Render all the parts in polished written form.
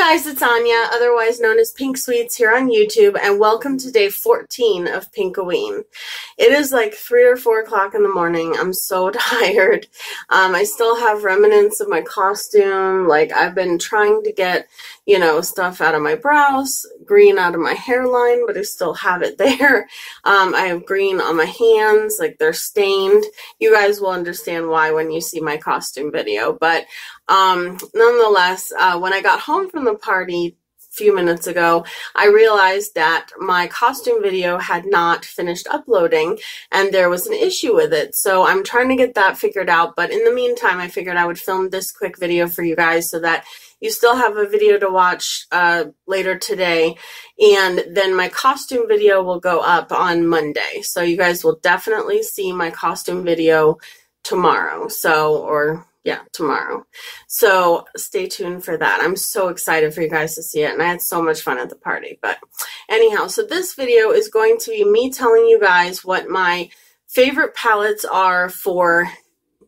guys, it's Anya, otherwise known as Pink Sweets here on YouTube, and welcome to day 14 of P1nk-O-Ween. It is like 3 or 4 o'clock in the morning. I'm so tired. I still have remnants of my costume. Like, I've been trying to get, stuff out of my brows, green out of my hairline, but I still have it there. I have green on my hands, like they're stained. You guys will understand why when you see my costume video, but nonetheless, when I got home from the party a few minutes ago, I realized that my costume video had not finished uploading and there was an issue with it. So I'm trying to get that figured out. But in the meantime, I figured I would film this quick video for you guys so that you still have a video to watch later today. And then my costume video will go up on Monday. So you guys will definitely see my costume video tomorrow. Tomorrow. So stay tuned for that. I'm so excited for you guys to see it, and I had so much fun at the party. But anyhow, so this video is going to be me telling you guys what my favorite palettes are for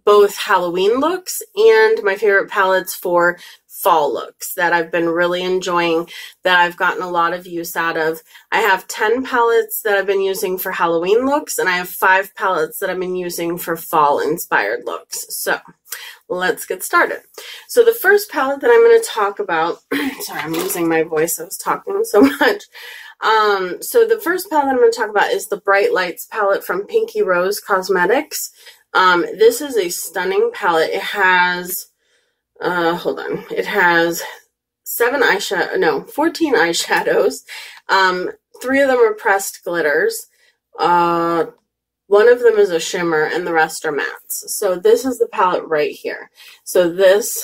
both Halloween looks and my favorite palettes for fall looks that I've been really enjoying, that I've gotten a lot of use out of. I have 10 palettes that I've been using for Halloween looks, and I have 5 palettes that I've been using for fall inspired looks. So let's get started. So the first palette that I'm going to talk about, sorry, I'm losing my voice. I was talking so much. So the first palette I'm going to talk about is the Bright Lights palette from Pinky Rose Cosmetics. This is a stunning palette. It has, it has 14 eyeshadows. 3 of them are pressed glitters. One of them is a shimmer and the rest are mattes. So this is the palette right here. So this,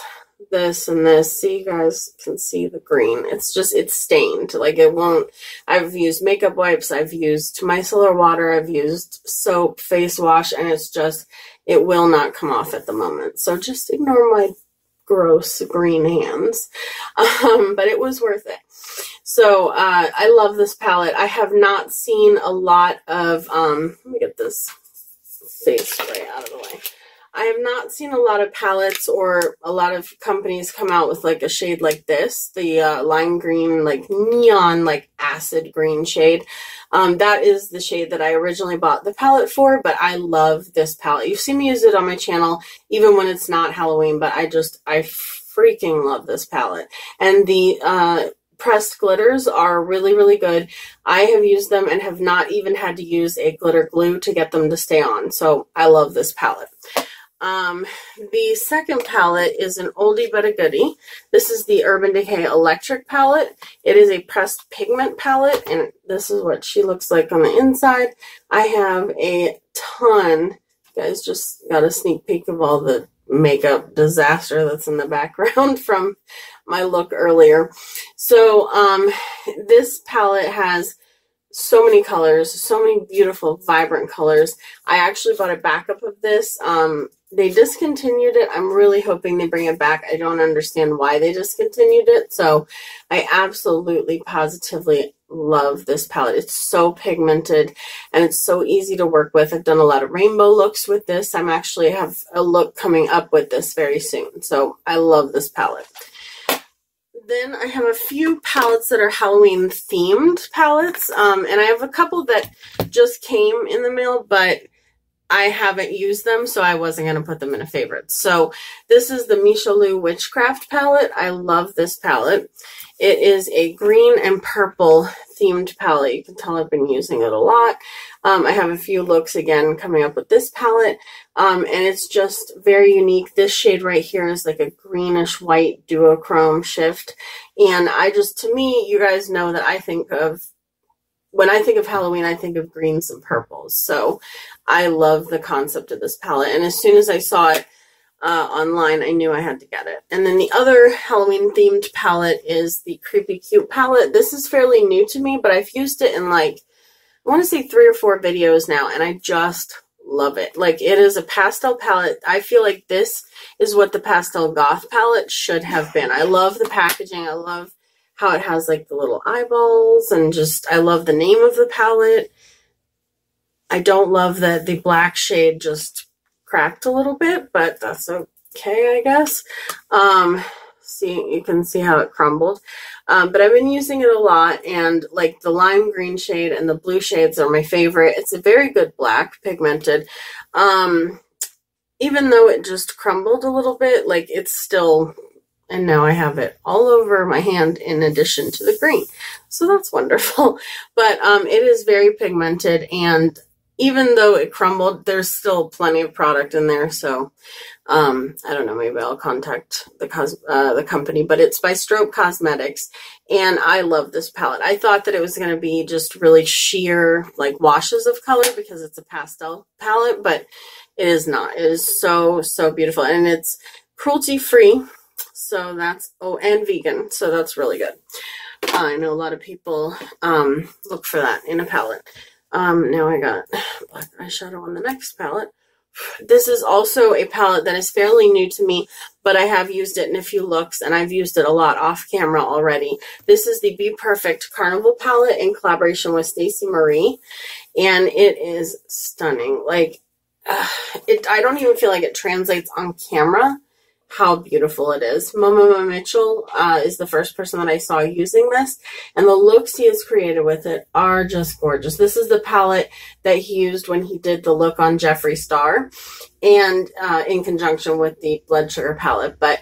and this. See, you guys can see the green. It's stained. Like, it won't. I've used makeup wipes. I've used micellar water. I've used soap, face wash, and it will not come off at the moment. So just ignore my gross green hands. But it was worth it. So I love this palette. I have not seen a lot of, let me get this face spray out of the way. I have not seen a lot of palettes or a lot of companies come out with like a shade like this, the lime green, like neon, like acid green shade. That is the shade that I originally bought the palette for, but I love this palette. You've seen me use it on my channel, even when it's not Halloween, but I freaking love this palette. And the pressed glitters are really, really good. I have used them and have not even had to use a glitter glue to get them to stay on. So I love this palette. The second palette is an oldie but a goodie. This is the Urban Decay Electric palette. It is a pressed pigment palette, and this is what she looks like on the inside. I have a ton. You guys just got a sneak peek of all the makeup disaster that's in the background from my look earlier. So this palette has so many colors, so many beautiful, vibrant colors. I actually bought a backup of this. They discontinued it. I'm really hoping they bring it back. I don't understand why they discontinued it. So I absolutely, positively love this palette. It's so pigmented and it's so easy to work with. I've done a lot of rainbow looks with this. I'm actually have a look coming up with this very soon. So I love this palette. Then I have a few palettes that are Halloween themed palettes. And I have a couple that just came in the mail, but I haven't used them, so I wasn't going to put them in a favorite. So this is the Michelou Witchcraft palette. I love this palette. It is a green and purple themed palette. You can tell I've been using it a lot. I have a few looks again coming up with this palette, and it's just very unique. This shade right here is like a greenish white duochrome shift, and to me, you guys know that when I think of Halloween, I think of greens and purples. So I love the concept of this palette. And as soon as I saw it online, I knew I had to get it. And then the other Halloween themed palette is the Creepy Cute palette. This is fairly new to me, but I've used it in I want to say 3 or 4 videos now, and I just love it. Like, it is a pastel palette. I feel like this is what the Pastel Goth palette should have been. I love the packaging. I love how it has like the little eyeballs, and I love the name of the palette. I don't love that the black shade just cracked a little bit, but that's okay, I guess. See, you can see how it crumbled. But I've been using it a lot, and like the lime green shade and the blue shades are my favorite. It's a very good black, pigmented. Even though it just crumbled a little bit, like it's still, and now I have it all over my hand in addition to the green. So that's wonderful. But it is very pigmented, and even though it crumbled, there's still plenty of product in there. So I don't know, maybe I'll contact the company, but it's by Strobe Cosmetics, and I love this palette. I thought that it was going to be just really sheer, like washes of color because it's a pastel palette, but it is not. It is so, so beautiful, and it's cruelty-free, so that's, oh, and vegan, so that's really good. I know a lot of people look for that in a palette. Now I got black eyeshadow on the next palette. This is also a palette that is fairly new to me, but I have used it in a few looks, and I've used it a lot off camera already. This is the Be Perfect Carnival palette in collaboration with Stacey Marie, and it is stunning. Like, I don't even feel like it translates on camera how beautiful it is. Mama Mitchell is the first person that I saw using this, and the looks he has created with it are just gorgeous. This is the palette that he used when he did the look on Jeffree Star, and in conjunction with the Blood Sugar palette. But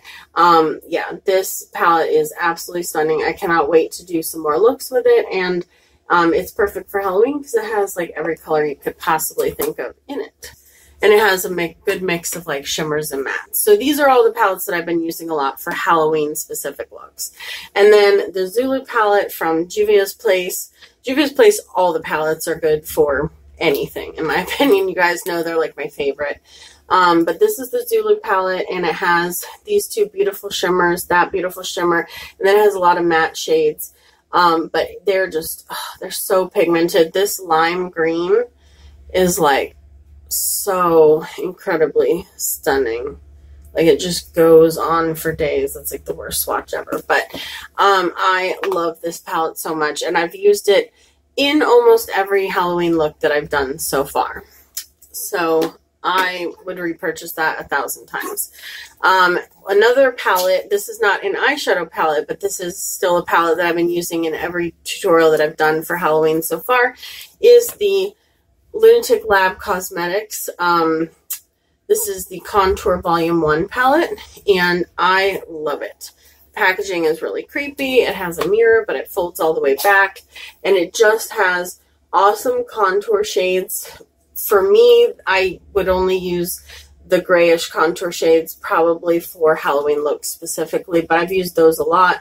yeah, this palette is absolutely stunning. I cannot wait to do some more looks with it, and it's perfect for Halloween because it has like every color you could possibly think of in it. And it has a good mix of like shimmers and mattes. So these are all the palettes that I've been using a lot for Halloween specific looks. And then the Zulu palette from Juvia's Place. Juvia's Place, all the palettes are good for anything, in my opinion. You guys know they're like my favorite. But this is the Zulu palette, and it has these two beautiful shimmers, that beautiful shimmer, and then it has a lot of matte shades. But they're just, they're so pigmented. This lime green is like so incredibly stunning. Like, it just goes on for days. It's like the worst swatch ever. But I love this palette so much, and I've used it in almost every Halloween look that I've done so far. So I would repurchase that 1,000 times. Another palette, this is not an eyeshadow palette, but this is still a palette that I've been using in every tutorial that I've done for Halloween so far, is the Lunatic Lab Cosmetics. This is the Contour Volume 1 palette, and I love it. Packaging is really creepy. It has a mirror, but it folds all the way back, and it just has awesome contour shades. For me, I would only use the grayish contour shades probably for Halloween looks specifically, but I've used those a lot.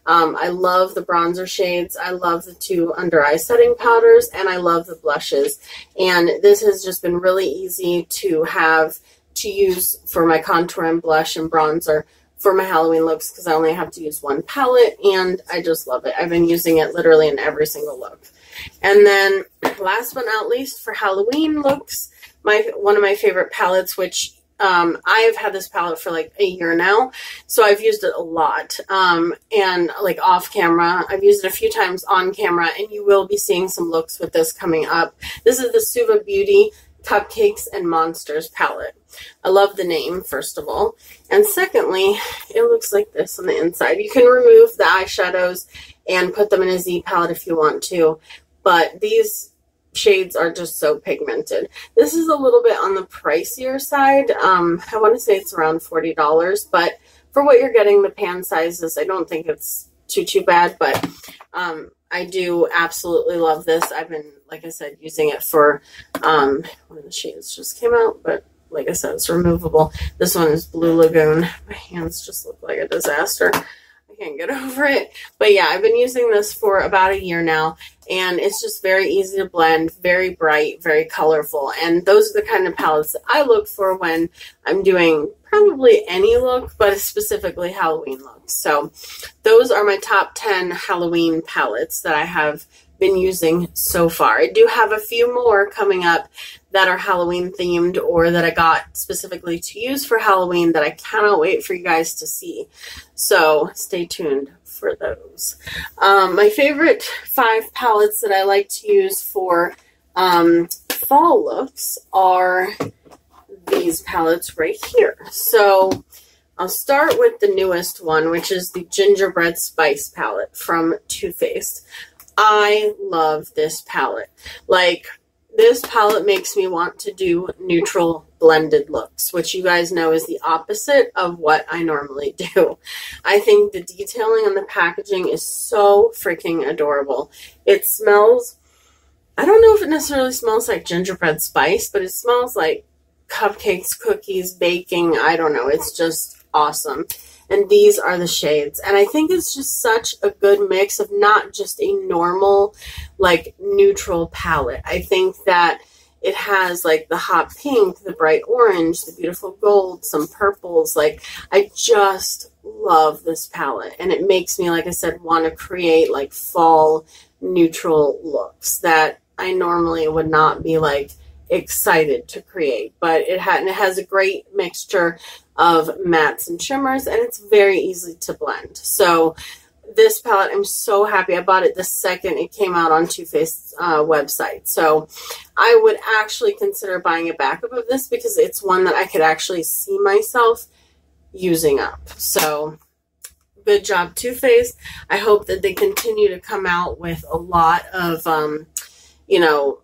I love the bronzer shades. I love the two under eye setting powders, and I love the blushes. And this has just been really easy to have to use for my contour and blush and bronzer for my Halloween looks because I only have to use one palette, and I just love it. I've been using it literally in every single look. And then last but not least, for Halloween looks, one of my favorite palettes, which I've had this palette for like a year now, so I've used it a lot, and like off camera. I've used it a few times on camera, and you will be seeing some looks with this coming up. This is the Suva Beauty Cupcakes and Monsters palette. I love the name, first of all, and secondly, it looks like this on the inside. You can remove the eyeshadows and put them in a Z palette if you want to, but these shades are just so pigmented. This is a little bit on the pricier side. I want to say it's around $40, but for what you're getting, the pan sizes, I don't think it's too bad, but I do absolutely love this. I've been, like I said, using it for, one of the shades just came out, but like I said, it's removable. This one is Blue Lagoon. My hands just look like a disaster. I can't get over it. But yeah, I've been using this for about a year now, and it's just very easy to blend, very bright, very colorful. And those are the kind of palettes that I look for when I'm doing probably any look, but specifically Halloween looks. So those are my top 10 Halloween palettes that I have been using so far. I do have a few more coming up that are Halloween themed or that I got specifically to use for Halloween that I cannot wait for you guys to see. So stay tuned for those. My favorite 5 palettes that I like to use for fall looks are these palettes right here. So I'll start with the newest one, which is the Gingerbread Spice palette from Too Faced. I love this palette. Like, this palette makes me want to do neutral blended looks, which you guys know is the opposite of what I normally do. I think the detailing on the packaging is so freaking adorable. It smells, I don't know if it necessarily smells like gingerbread spice, but it smells like cupcakes, cookies, baking. I don't know. It's just awesome. And these are the shades. And I think it's just such a good mix of not just a normal, like, neutral palette. I think that it has, like, the hot pink, the bright orange, the beautiful gold, some purples. Like, I just love this palette. And it makes me, like I said, want to create, like, fall neutral looks that I normally would not be, like, excited to create. But it has a great mixture of mattes and shimmers, and it's very easy to blend. So this palette, I'm so happy. I bought it the second it came out on Too Faced's website. So I would actually consider buying a backup of this because it's one that I could actually see myself using up. So good job, Too Faced. I hope that they continue to come out with a lot of, you know,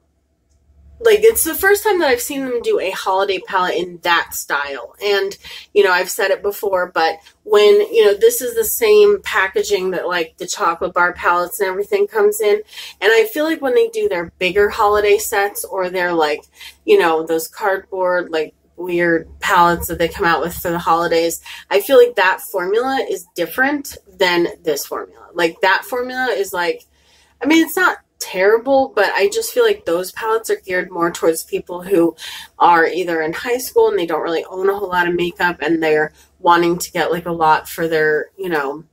like, it's the first time that I've seen them do a holiday palette in that style. And, you know, I've said it before, but when, you know, this is the same packaging that, like, the chocolate bar palettes and everything comes in. And I feel like when they do their bigger holiday sets, or their, like, you know, those cardboard, like, weird palettes that they come out with for the holidays, I feel like that formula is different than this formula. Like, that formula is, like, I mean, it's not terrible, but I just feel like those palettes are geared more towards people who are either in high school and they don't really own a whole lot of makeup, and they're wanting to get, like, a lot for their, you know,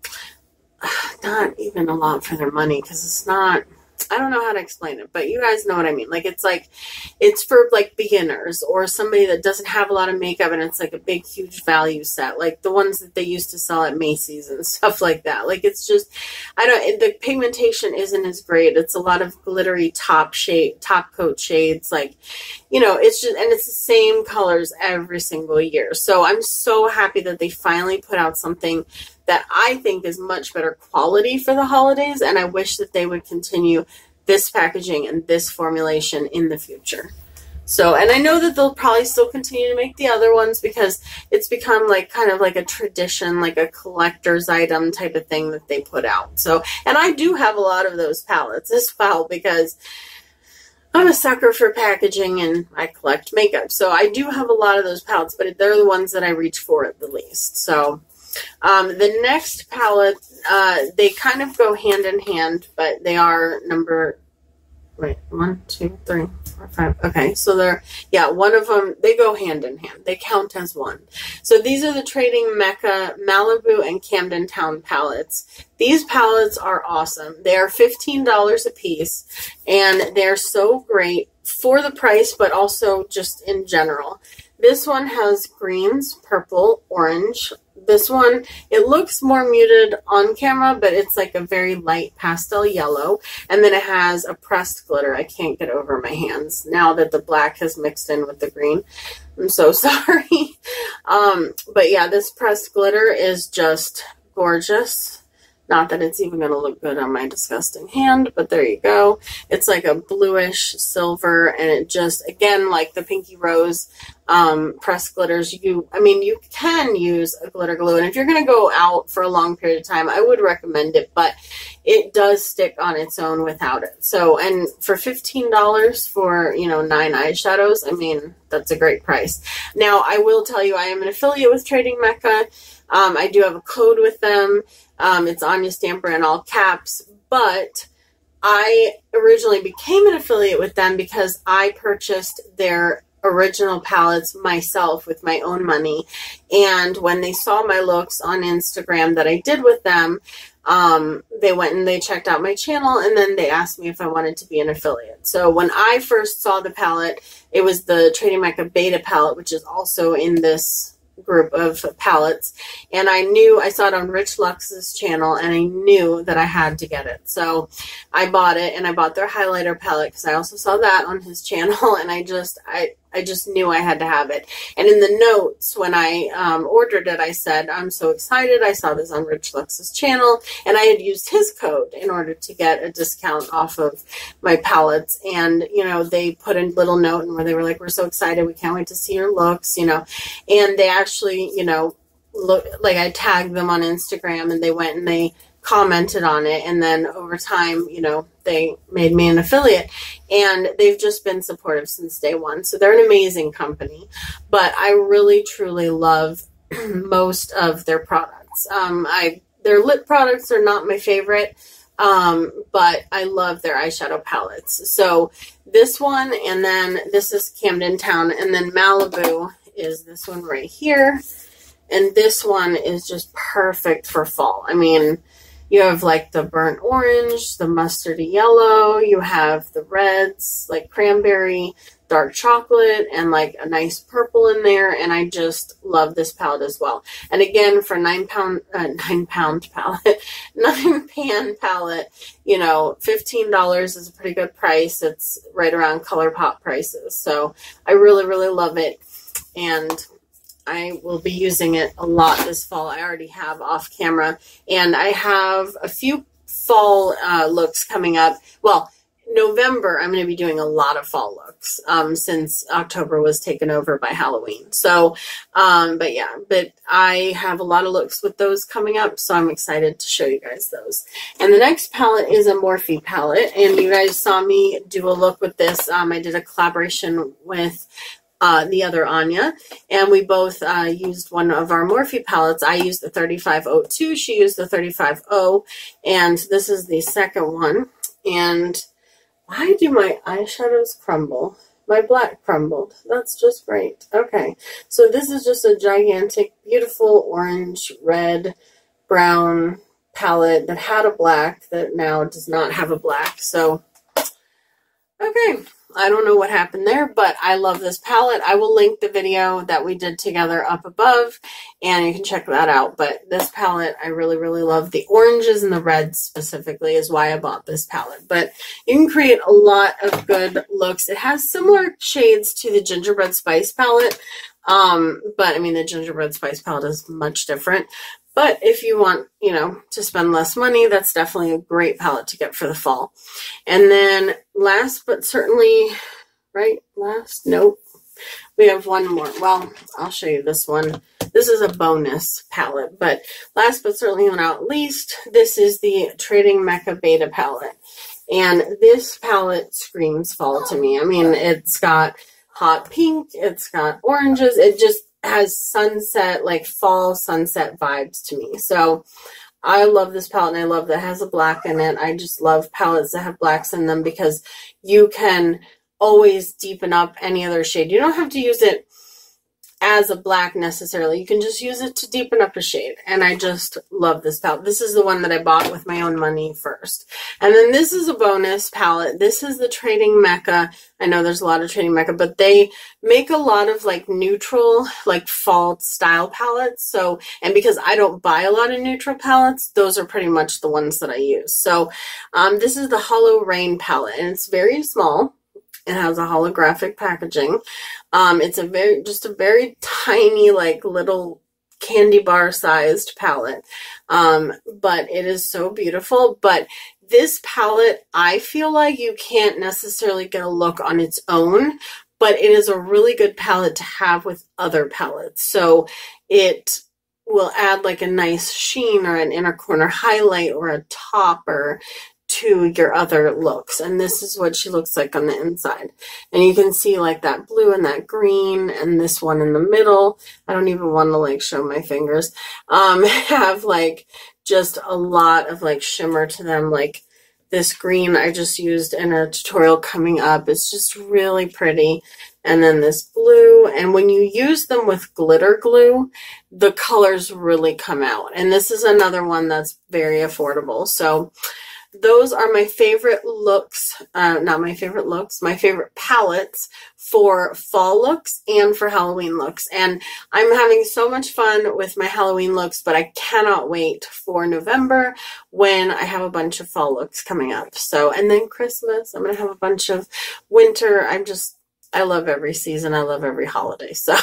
not even a lot for their money, because it's not, I don't know how to explain it, but you guys know what I mean. Like, it's for, like, beginners, or somebody that doesn't have a lot of makeup and it's like a big, huge value set, like the ones that they used to sell at Macy's and stuff like that. Like, it's just, the pigmentation isn't as great. It's a lot of glittery top coat shades. Like, you know, it's just, and it's the same colors every single year. So I'm so happy that they finally put out something that I think is much better quality for the holidays, and I wish that they would continue this packaging and this formulation in the future. So, and I know that they'll probably still continue to make the other ones because it's become, like, kind of like a tradition, like a collector's item type of thing that they put out. So, and I do have a lot of those palettes as well because I'm a sucker for packaging and I collect makeup. So I do have a lot of those palettes, but they're the ones that I reach for at the least. So the next palette, they kind of go hand in hand, but they are one, two, three, four, five. Okay, so they're, yeah, one of them, they go hand in hand. They count as one. So these are the Trading Mekka, Malibu, and Camden Town palettes. These palettes are awesome. They are $15 a piece, and they're so great for the price, but also just in general. This one has greens, purple, orange. This one, it looks more muted on camera, but it's like a very light pastel yellow. And then it has a pressed glitter. I can't get over my hands now that the black has mixed in with the green. I'm so sorry. But yeah, this pressed glitter is just gorgeous. Not that it's even going to look good on my disgusting hand, but there you go. It's like a bluish silver, and it just, again, like the Pinky Rose pressed glitters, you can use a glitter glue, and if you're going to go out for a long period of time, I would recommend it, but it does stick on its own without it. So, and for $15 for, you know, 9 eyeshadows, I mean, that's a great price. Now, I will tell you, I am an affiliate with Trading Mekka. I do have a code with them. It's Anya Stamper in all caps, but I originally became an affiliate with them because I purchased their original palettes myself with my own money. And when they saw my looks on Instagram that I did with them, they went and they checked out my channel, and then they asked me if I wanted to be an affiliate. So when I first saw the palette, it was the Trading Mekka Beta palette, which is also in this group of palettes, and I saw it on Rich Lux's channel, and I knew that I had to get it. So I bought it, and I bought their highlighter palette because I also saw that on his channel, and I just knew I had to have it. And in the notes, when I ordered it, I said, I'm so excited. I saw this on Rich Lux's channel, and I had used his code in order to get a discount off of my palettes. And, you know, they put a little note where they were like, we're so excited. We can't wait to see your looks, you know. And they actually, you know, look, like I tagged them on Instagram, and they went and they commented on it, and then over time, you know, they made me an affiliate, and they've just been supportive since day one. So they're an amazing company, but I really truly love most of their products. Their lip products are not my favorite, but I love their eyeshadow palettes. So this one, and then this is Camden Town, and then Malibu is this one right here, and this one is just perfect for fall. I mean, you have like the burnt orange, the mustardy yellow, you have the reds, like cranberry, dark chocolate, and like a nice purple in there. And I just love this palette as well. And again, for 9 pan palette, you know, $15 is a pretty good price. It's right around ColourPop prices. So I really, really love it. And I will be using it a lot this fall. I already have off camera, and I have a few fall looks coming up. Well, November, I'm going to be doing a lot of fall looks since October was taken over by Halloween. So, but yeah, but I have a lot of looks with those coming up, so I'm excited to show you guys those. And the next palette is a Morphe palette, and you guys saw me do a look with this. I did a collaboration with the other Anya, and we both used one of our Morphe palettes. I used the 3502, she used the 35O, and this is the second one. And why do my eyeshadows crumble? My black crumbled. That's just great. Okay, so this is just a gigantic, beautiful orange, red, brown palette that had a black that now does not have a black. So, okay. I don't know what happened there, but I love this palette. I will link the video that we did together up above, and you can check that out. But this palette, I really, really love. The oranges and the reds specifically is why I bought this palette. But you can create a lot of good looks. It has similar shades to the Gingerbread Spice palette, but I mean, the Gingerbread Spice palette is much different. But if you want, you know, to spend less money, that's definitely a great palette to get for the fall. And then last but certainly, right, last, nope, we have one more. Well, I'll show you this one. This is a bonus palette, but last but certainly not least, this is the Trading Mekka Beta palette. And this palette screams fall to me. I mean, it's got hot pink, it's got oranges, it just has sunset, like fall sunset vibes to me. So I love this palette, and I love that it has a black in it. I just love palettes that have blacks in them because you can always deepen up any other shade. You don't have to use it as a black necessarily. You can just use it to deepen up a shade. And I just love this palette. This is the one that I bought with my own money first. And then this is a bonus palette. This is the Trading Mekka. I know there's a lot of Trading Mekka, but they make a lot of like neutral, like fall style palettes. So, and because I don't buy a lot of neutral palettes, those are pretty much the ones that I use. So this is the Hollow Rain palette, and it's very small. It has a holographic packaging. It's just a very tiny, like little candy bar sized palette. But it is so beautiful. But this palette, I feel like you can't necessarily get a look on its own, but it is a really good palette to have with other palettes. So it will add like a nice sheen or an inner corner highlight or a topper to your other looks. And this is what she looks like on the inside. And you can see like that blue and that green and this one in the middle. I don't even want to like show my fingers. Have like just a lot of like shimmer to them. Like this green I just used in a tutorial coming up. It's just really pretty. And then this blue, and when you use them with glitter glue, the colors really come out. And this is another one that's very affordable. So those are my favorite looks, not my favorite looks, my favorite palettes for fall looks and for Halloween looks. And I'm having so much fun with my Halloween looks, but I cannot wait for November when I have a bunch of fall looks coming up. So, and then Christmas, I'm going to have a bunch of winter. I love every season. I love every holiday. So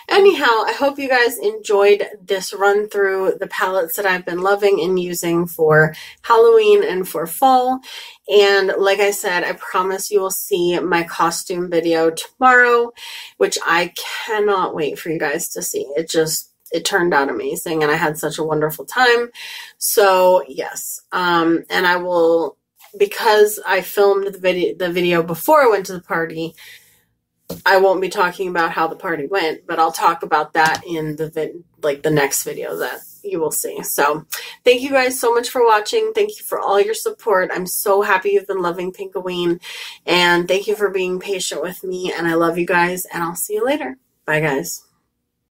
anyhow, I hope you guys enjoyed this run through the palettes that I've been loving and using for Halloween and for fall. And like I said, I promise you will see my costume video tomorrow, which I cannot wait for you guys to see. It turned out amazing and I had such a wonderful time. So yes, and I will, because I filmed the video before I went to the party, I won't be talking about how the party went, but I'll talk about that in the next video that you will see. So thank you guys so much for watching. Thank you for all your support. I'm so happy you've been loving P1nk-O-Ween, and thank you for being patient with me, and I love you guys, and I'll see you later. Bye guys.